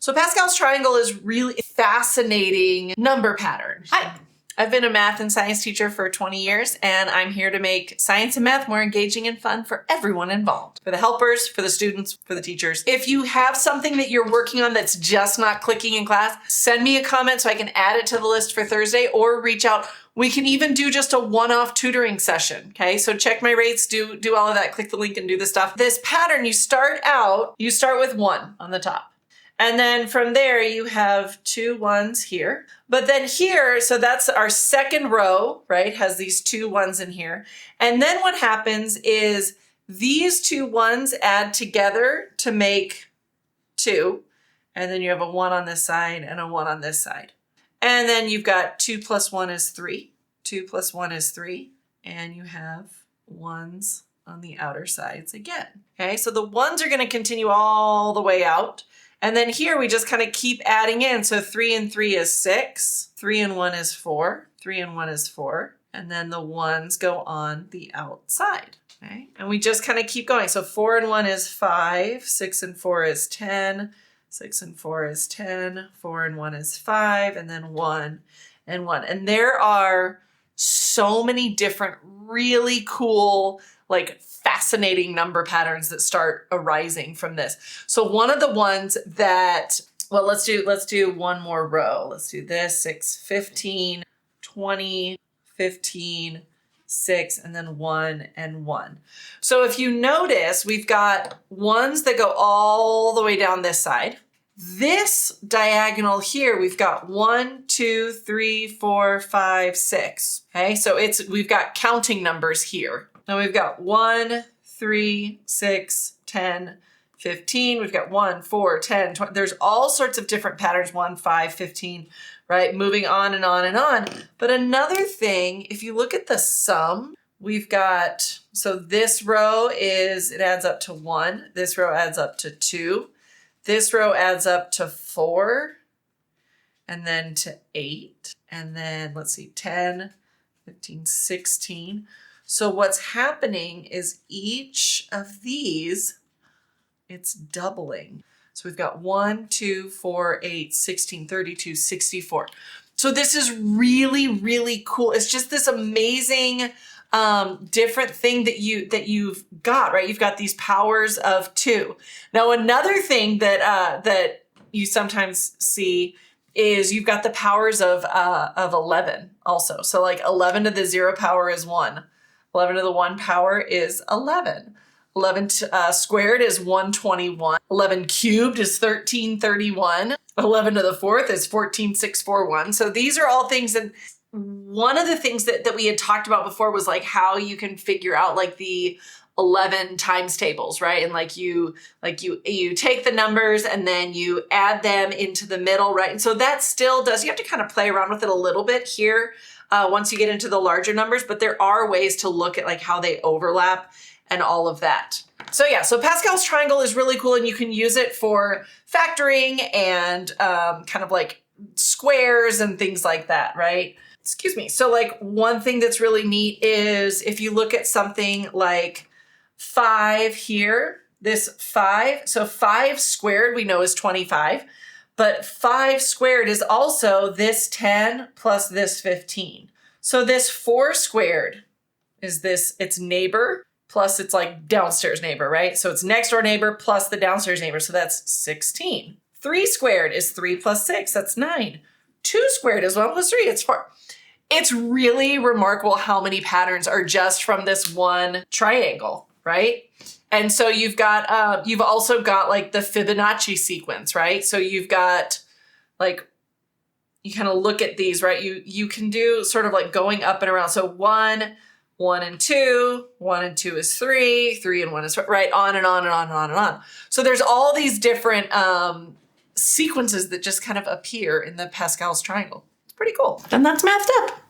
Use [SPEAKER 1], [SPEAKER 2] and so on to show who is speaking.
[SPEAKER 1] So Pascal's triangle is really fascinating number pattern. Hi, I've been a math and science teacher for 20 years, and I'm here to make science and math more engaging and fun for everyone involved. For the helpers, for the students, for the teachers. If you have something that you're working on that's just not clicking in class, send me a comment so I can add it to the list for Thursday, or reach out. We can even do just a one-off tutoring session, okay? So check my rates, do all of that, click the link and do the stuff. This pattern, you start with 1 on the top. And then from there, you have 2 1s here. But then here, so that's our second row, right? Has these 2 1s in here. And then what happens is these 2 1s add together to make 2. And then you have a 1 on this side and a 1 on this side. And then you've got 2 plus 1 is 3. 2 plus 1 is 3. And you have 1s on the outer sides again. Okay, so the 1s are going to continue all the way out. And then here we just kind of keep adding in. So 3 and 3 is 6. 3 and 1 is 4. 3 and 1 is 4. And then the 1s go on the outside. Okay, and we just kind of keep going. So 4 and 1 is 5. 6 and 4 is 10. 6 and 4 is 10. 4 and 1 is 5. And then 1 and 1. And there are so many different really cool, like fascinating number patterns that start arising from this. So one of the ones that, well, let's do one more row. Let's do this, 6, 15, 20, 15, 6, and then 1 and 1. So if you notice, we've got 1s that go all the way down this side. This diagonal here, we've got 1, 2, 3, 4, 5, 6. Okay, so we've got counting numbers here. Now we've got 1, 3, 6, 10, 15. We've got 1, 4, 10, 20. There's all sorts of different patterns, 1, 5, 15, right? Moving on and on and on. But another thing, if you look at the sum, we've got, so this row it adds up to 1. This row adds up to 2. This row adds up to 4. And then to 8. And then let's see, 10, 15, 16. So what's happening is each of these, it's doubling. So we've got 1, 2, 4, 8, 16, 32, 64. So this is really, really cool. It's just this amazing different thing that you've got, right? You've got these powers of 2. Now another thing that you sometimes see is you've got the powers of 11 also. So like 11 to the 0 power is 1. 11 to the 1 power is 11. 11 squared is 121. 11 cubed is 1331. 11 to the 4th is 14641. So these are all things that one of the things that we had talked about before was like how you can figure out like the 11 times tables, right? And like you take the numbers and then you add them into the middle, right? And so that still does, you have to kind of play around with it a little bit here once you get into the larger numbers, but there are ways to look at like how they overlap and all of that. So yeah, so Pascal's triangle is really cool and you can use it for factoring and kind of like squares and things like that, right? Excuse me. So like one thing that's really neat is if you look at something like 5 here, this 5, so 5 squared we know is 25, but 5 squared is also this 10 plus this 15. So this 4 squared is this, its neighbor, plus it's like downstairs neighbor, right? So it's next door neighbor plus the downstairs neighbor, so that's 16. 3 squared is 3 plus 6, that's 9. 2 squared is 1 plus 3, it's 4. It's really remarkable how many patterns are just from this one triangle, right? And so you've got, you've also got like the Fibonacci sequence, right? So you've got like, you kind of look at these, right? You can do sort of like going up and around. So 1, 1 and 2, 1 and 2 is 3, 3 and 1 is, right? On and on and on and on and on. So there's all these different sequences that just kind of appear in the Pascal's triangle. It's pretty cool.
[SPEAKER 2] And that's mathed up.